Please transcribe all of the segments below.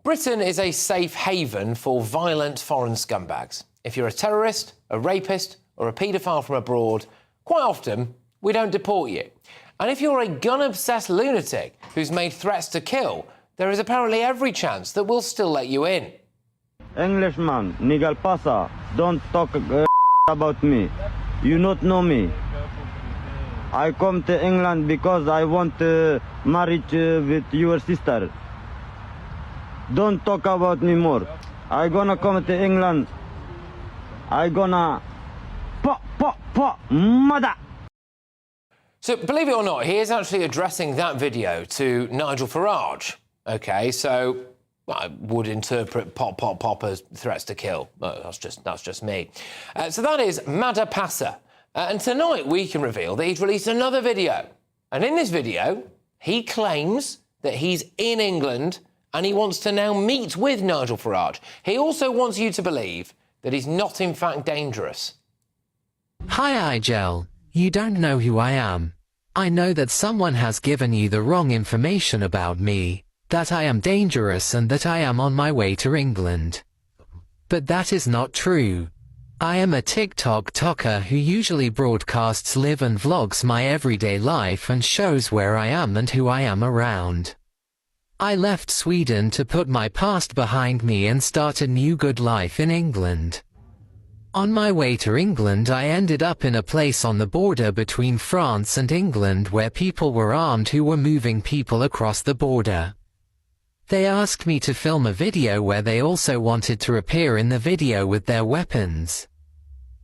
Britain is a safe haven for violent foreign scumbags. If you're a terrorist, a rapist or a paedophile from abroad, quite often we don't deport you. And if you're a gun-obsessed lunatic who's made threats to kill, there is apparently every chance that we'll still let you in. Englishman, Nigel Farage, don't talk about me. You not know me. I come to England because I want to marry with your sister. Don't talk about me more. I gonna come to England. I gonna mother. So, believe it or not, he is actually addressing that video to Nigel Farage. OK, so I would interpret pop as threats to kill. That's just me. So that is Madda Passa. And tonight we can reveal that he's released another video. And in this video, he claims that he's in England and he wants to now meet with Nigel Farage. He also wants you to believe that he's not, in fact, dangerous. Hi, Nigel. You don't know who I am. I know that someone has given you the wrong information about me, that I am dangerous and that I am on my way to England. But that is not true. I am a TikToker who usually broadcasts live and vlogs my everyday life and shows where I am and who I am around. I left Sweden to put my past behind me and start a new good life in England. On my way to England, I ended up in a place on the border between France and England where people were armed who were moving people across the border. They asked me to film a video where they also wanted to appear in the video with their weapons.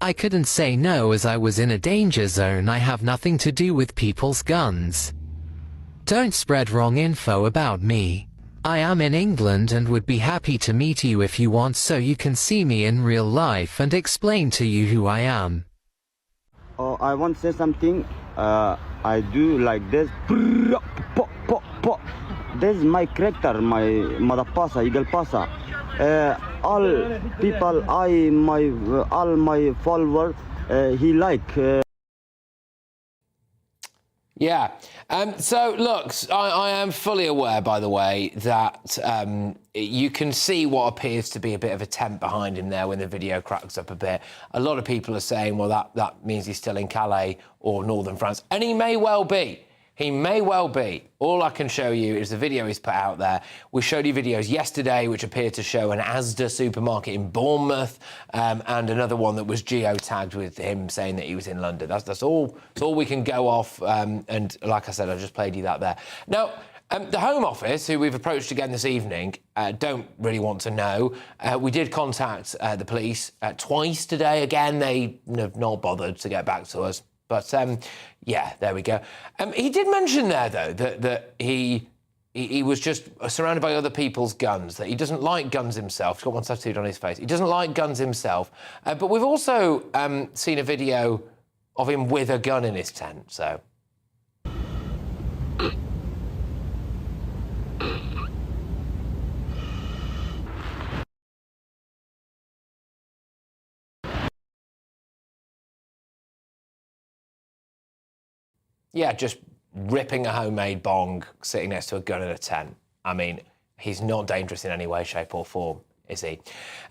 I couldn't say no as I was in a danger zone. I have nothing to do with people's guns. Don't spread wrong info about me. I am in England and would be happy to meet you if you want so you can see me in real life and explain to you who I am. Oh, I want to say something. I do like this. This is my character, my Madda Passa, Nigel Farage. All people, all my followers, he like. Yeah. So, look, I am fully aware, by the way, that you can see what appears to be a bit of a tent behind him there when the video cracks up a bit. A lot of people are saying, well, that means he's still in Calais or northern France. And he may well be. He may well be. All I can show you is the video he's put out there. We showed you videos yesterday which appear to show an Asda supermarket in Bournemouth and another one that was geo-tagged with him saying that he was in London. That's all we can go off. And like I said, I just played you that there. Now, the Home Office, who we've approached again this evening, don't really want to know. We did contact the police twice today. Again, they have not bothered to get back to us. But, yeah, there we go. He did mention there, though, that he was just surrounded by other people's guns, that he doesn't like guns himself. He's got one tattooed on his face. He doesn't like guns himself. But we've also seen a video of him with a gun in his tent, so... Yeah, just ripping a homemade bong, sitting next to a gun in a tent. I mean, he's not dangerous in any way, shape or form, is he?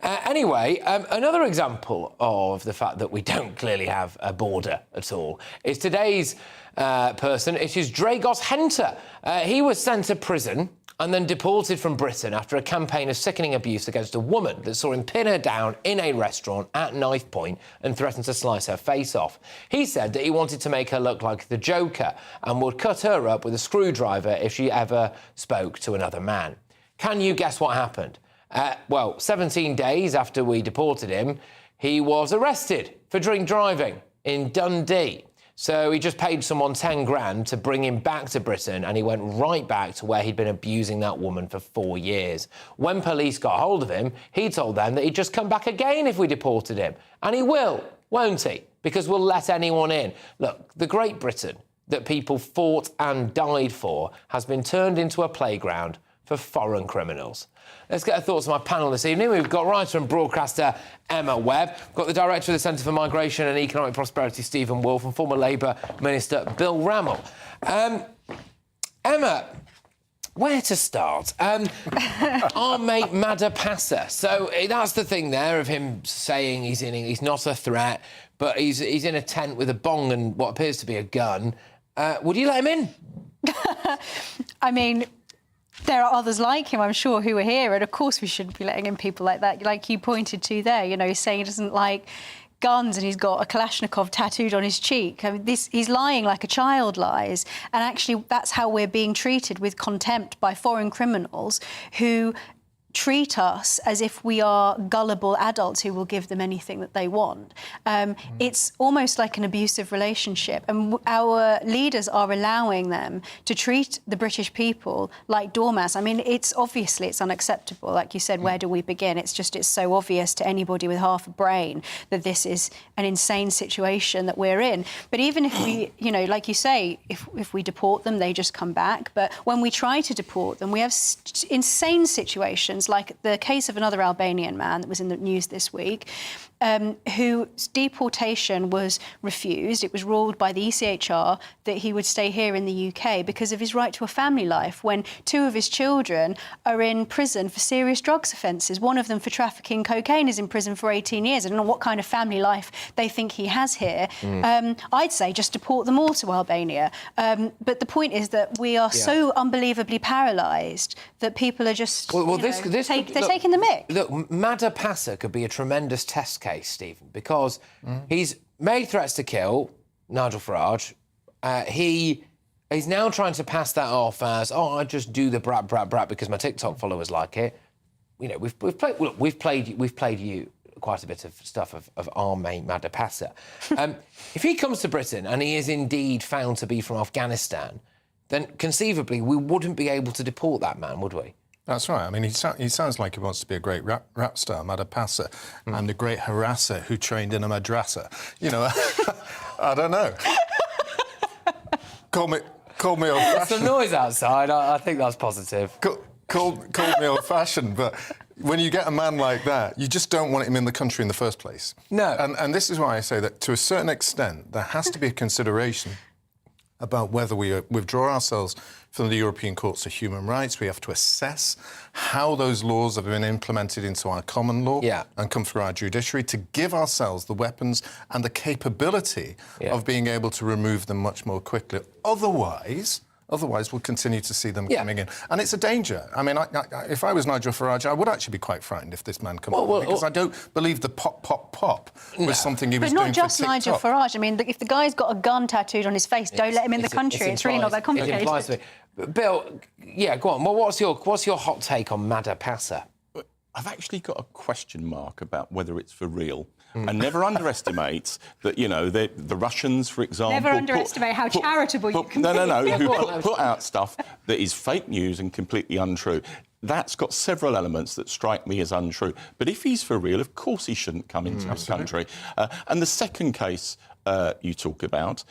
Anyway, another example of the fact that we don't clearly have a border at all is today's person. It is Dragos Henter. He was sent to prison and then deported from Britain after a campaign of sickening abuse against a woman that saw him pin her down in a restaurant at knife point and threatened to slice her face off. He said that he wanted to make her look like the Joker and would cut her up with a screwdriver if she ever spoke to another man. Can you guess what happened? Well, 17 days after we deported him, he was arrested for drink driving in Dundee. So he just paid someone 10 grand to bring him back to Britain and he went right back to where he'd been abusing that woman for 4 years. When police got hold of him, he told them that he'd just come back again if we deported him. And he will, won't he? Because we'll let anyone in. Look, the Great Britain that people fought and died for has been turned into a playground for foreign criminals. Let's get our thoughts on my panel this evening. We've got writer and broadcaster Emma Webb. We've got the director of the Centre for Migration and Economic Prosperity, Stephen Wolfe, and former Labour Minister Bill Rammell. Emma, Where to start? Our mate Madapassa. So that's the thing there of him saying he's not a threat, but he's in a tent with a bong and what appears to be a gun. Would you let him in? I mean, there are others like him, I'm sure, who are here, and of course we shouldn't be letting in people like that. Like you pointed to there, you know, he's saying he doesn't like guns and he's got a Kalashnikov tattooed on his cheek. I mean, he's lying like a child lies. And actually, that's how we're being treated, with contempt by foreign criminals who treat us as if we are gullible adults who will give them anything that they want. It's almost like an abusive relationship, and our leaders are allowing them to treat the British people like doormats. I mean, it's unacceptable. Like you said, where do we begin? It's so obvious to anybody with half a brain that this is an insane situation that we're in. But even if we, you know, like you say, if we deport them, they just come back. But when we try to deport them, we have insane situations, like the case of another Albanian man that was in the news this week, whose deportation was refused. It was ruled by the ECHR that he would stay here in the UK because of his right to a family life, when two of his children are in prison for serious drugs offences. One of them for trafficking cocaine is in prison for 18 years. I don't know what kind of family life they think he has here. I'd say just deport them all to Albania. But the point is that we are so unbelievably paralysed that people are just they're taking the mick. Look, Madapassa could be a tremendous test case, Stephen, because he's made threats to kill Nigel Farage. He's now trying to pass that off as, I just do the brat because my TikTok followers like it. You know, we've played you quite a bit of stuff of our mate Madapassa. If he comes to Britain and he is indeed found to be from Afghanistan, then conceivably we wouldn't be able to deport that man, would we? That's right. I mean, he sounds like he wants to be a great rap star, Madapassa, and a great harasser who trained in a madrasa. You know, I don't know. Call me old-fashioned. There's some noise outside. I think that's positive. Call me old-fashioned, but when you get a man like that, you just don't want him in the country in the first place. No. And this is why I say that, to a certain extent, there has to be a consideration about whether we withdraw ourselves from the European Courts of Human Rights. We have to assess how those laws have been implemented into our common law and come through our judiciary to give ourselves the weapons and the capability of being able to remove them much more quickly. Otherwise, we'll continue to see them coming in. And it's a danger. I mean, if I was Nigel Farage, I would actually be quite frightened if this man comes in, because I don't believe the pop was something he was doing for TikTok. But not just Nigel Farage. I mean, if the guy's got a gun tattooed on his face, don't let him in the country. It's really not that complicated. It implies to me. Bill, go on. Well, what's your hot take on Madapassa? I've actually got a question mark about whether it's for real. And never underestimate that, you know, the Russians, for example... Never underestimate how charitable you can be. Who put out stuff that is fake news and completely untrue. That's got several elements that strike me as untrue. But if he's for real, of course he shouldn't come into this country. And the second case you talk about...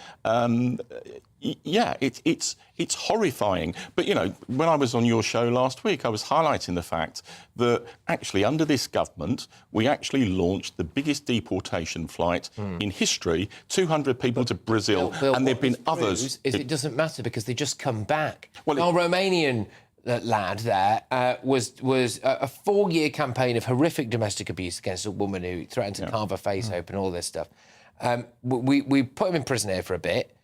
it's horrifying. But, you know, when I was on your show last week, I was highlighting the fact that actually under this government, we actually launched the biggest deportation flight in history, 200 people to Brazil, Bill, and there have been others... It doesn't matter because they just come back. Well, our Romanian lad there was a 4-year campaign of horrific domestic abuse against a woman who threatened to carve her face open, all this stuff. We put him in prison here for a bit.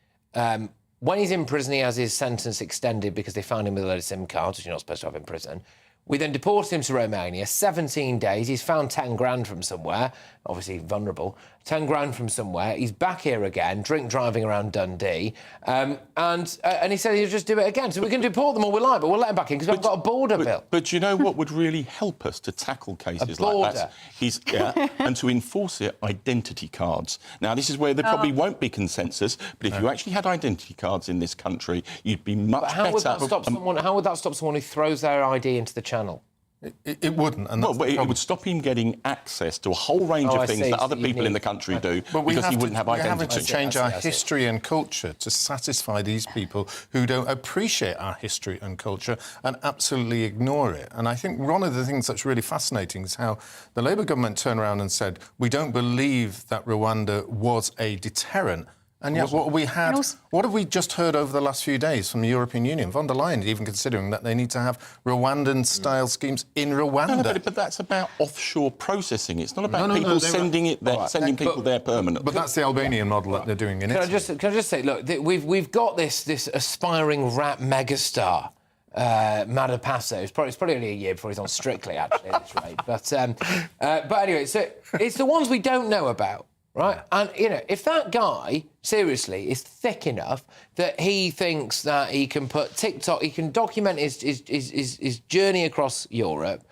When he's in prison, he has his sentence extended because they found him with a load of SIM cards, which you're not supposed to have in prison. We then deported him to Romania, 17 days. He's found 10 grand from somewhere, obviously vulnerable, 10 grand from somewhere. He's back here again, drink driving around Dundee. And he said he'll just do it again. So we can deport them all we like, but we'll let him back in because we've got a border bill. But you know what would really help us to tackle cases like that? And to enforce it, identity cards. Now, this is where there probably won't be consensus, but if you actually had identity cards in this country, you'd be much better. How would that stop someone who throws their ID into the channel? It wouldn't. And that's it would stop him getting access to a whole range of things that other people in the country do because he wouldn't have identity. We're having to change our history and culture to satisfy these people who don't appreciate our history and culture and absolutely ignore it. And I think one of the things that's really fascinating is how the Labour government turned around and said, we don't believe that Rwanda was a deterrent And yet, what have we just heard over the last few days from the European Union? Von der Leyen even considering that they need to have Rwandan-style schemes in Rwanda. No, but that's about offshore processing. It's not about people sending people there permanently. But that's the Albanian model that they're doing in Italy. Can I just say, look, we've got this aspiring rap megastar. Madapasso. It's probably only a year before he's on Strictly, actually, at this rate. But anyway, so it's the ones we don't know about, right? And, you know, if that guy, seriously, is thick enough that he thinks that he can put TikTok, he can document his journey across Europe,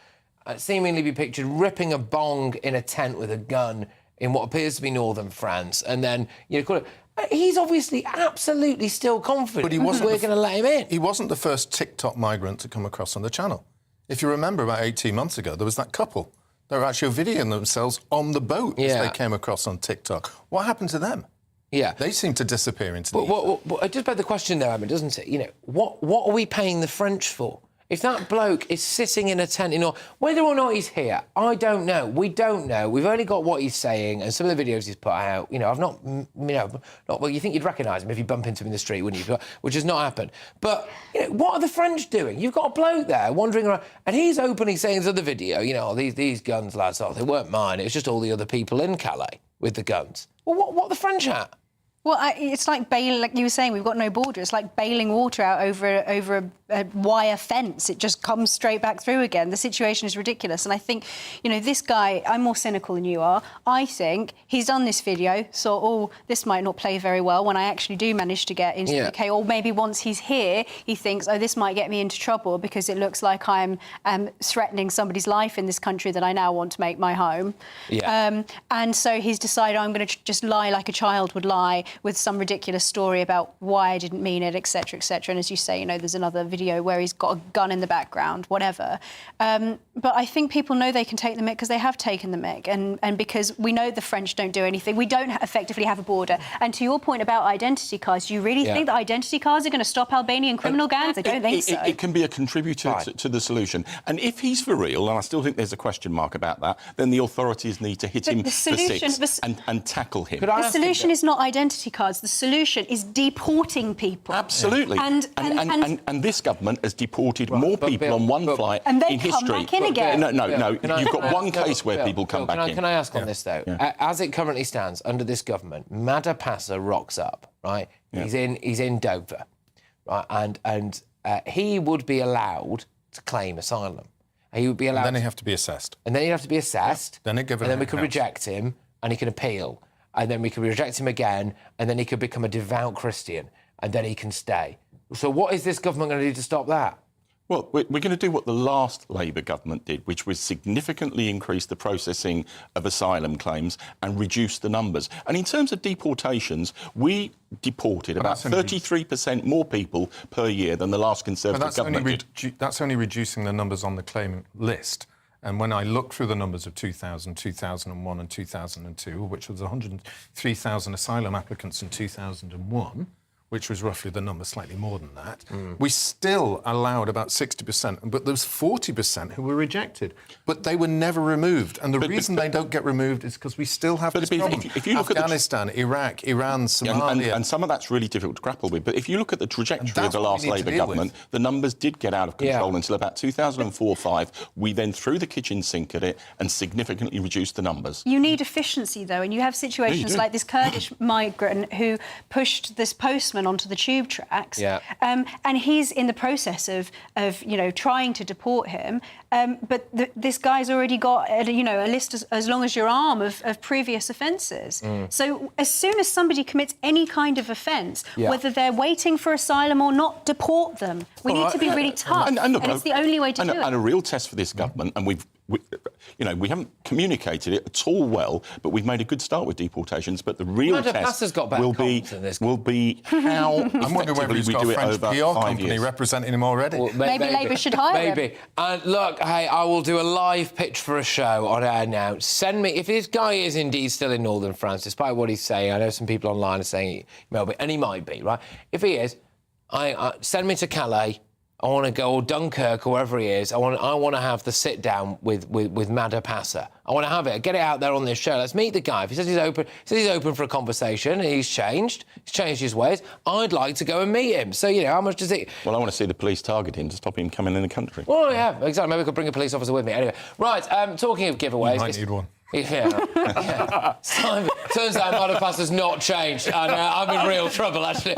seemingly be pictured ripping a bong in a tent with a gun in what appears to be northern France, and then, you know, call it... He's obviously absolutely still confident but he wasn't we're going to let him in. He wasn't the first TikTok migrant to come across on the channel. If you remember, about 18 months ago, there was that couple. They were actually videoing themselves on the boat as they came across on TikTok. What happened to them? Yeah. They seem to disappear into the ether. But it just begs the question, though, Eamon, doesn't it? You know, what are we paying the French for? If that bloke is sitting in a tent, whether or not he's here, I don't know. We don't know. We've only got what he's saying and some of the videos he's put out. You know, I've not, well, you think you'd recognise him if you bump into him in the street, wouldn't you? Which has not happened. But, you know, what are the French doing? You've got a bloke there wandering around, and he's openly saying in this other video, you know, these guns, lads, they weren't mine. It was just all the other people in Calais with the guns. Well, what are the French at? Well, it's like bailing, like you were saying, we've got no border. It's like bailing water out over a wire fence. It just comes straight back through again. The situation is ridiculous. And I think, you know, this guy, I'm more cynical than you are. I think he's done this video, so, this might not play very well when I actually do manage to get into the UK. Or maybe once he's here, he thinks, this might get me into trouble because it looks like I'm threatening somebody's life in this country that I now want to make my home. Yeah. And so he's decided, I'm going to just lie like a child would lie with some ridiculous story about why I didn't mean it, etc., etc. And as you say, you know, there's another video where he's got a gun in the background, whatever. But I think people know they can take the mick because they have taken the mick, and because we know the French don't do anything. We don't effectively have a border. And to your point about identity cards, do you really think that identity cards are going to stop Albanian criminal gangs? I don't think so. It can be a contributor to the solution. And if he's for real, and I still think there's a question mark about that, then the authorities need to hit him for six and tackle him. The solution is not identity cards. The solution is deporting people. Absolutely. And this government has deported more people on one flight and in history. Come back in again. No. You've got one case where people come back in. Can I ask on this, though? As it currently stands, under this government, Madapasa rocks up, right? Yeah. He's in Dover, right? And he would be allowed to claim asylum. He would be allowed... And then he'd have to be assessed. And then he'd have to be assessed. Yeah. Then we could reject him, and he can appeal. And then we could reject him again, and then he could become a devout Christian, and then he can stay. So what is this government going to do to stop that? Well, we're going to do what the last Labour government did, which was significantly increase the processing of asylum claims and reduce the numbers. And in terms of deportations, we deported about 33% more people per year than the last Conservative government did. That's only reducing the numbers on the claimant list. And when I look through the numbers of 2000, 2001 and 2002, which was 103,000 asylum applicants in 2001, which was roughly the number, slightly more than that, we still allowed about 60%, but there was 40% who were rejected. But they were never removed. And the reason they don't get removed is because we still have this problem. If you look Afghanistan, Iraq, Iran, Somalia... And some of that's really difficult to grapple with. But if you look at the trajectory of the last Labour government, the numbers did get out of control until about 2004-05. We then threw the kitchen sink at it and significantly reduced the numbers. You need efficiency, though, and you have situations like this Kurdish migrant who pushed this postman onto the tube tracks, and he's in the process of trying to deport him. But this guy's already got a list as long as your arm of previous offences. So as soon as somebody commits any kind of offence, whether they're waiting for asylum or not, deport them. We need to be really tough, and it's the only way to do it. And a real test for this government, and we haven't communicated it at all well, but we've made a good start with deportations. But the real test will be how I'm wondering whether he's got a French PR company representing him already. Well, maybe Labour should hire him. And look, hey, I will do a live pitch for a show on air now. Send me, if this guy is indeed still in northern France, despite what he's saying, I know some people online are saying he may be, and he might be, right? If he is, send me to Calais. I want to go, or Dunkirk, or wherever he is. I want to have the sit down with Madapasa. I want to have it. Get it out there on this show. Let's meet the guy. If he says he's open for a conversation, and he's changed his ways, I'd like to go and meet him. So, you know, how much does it... Well, I want to see the police target him to stop him coming in the country. Well, yeah, exactly. Maybe we could bring a police officer with me. Anyway, right, talking of giveaways... You might need one. Yeah. Turns out Madapasa's not changed, and I'm in real trouble, actually.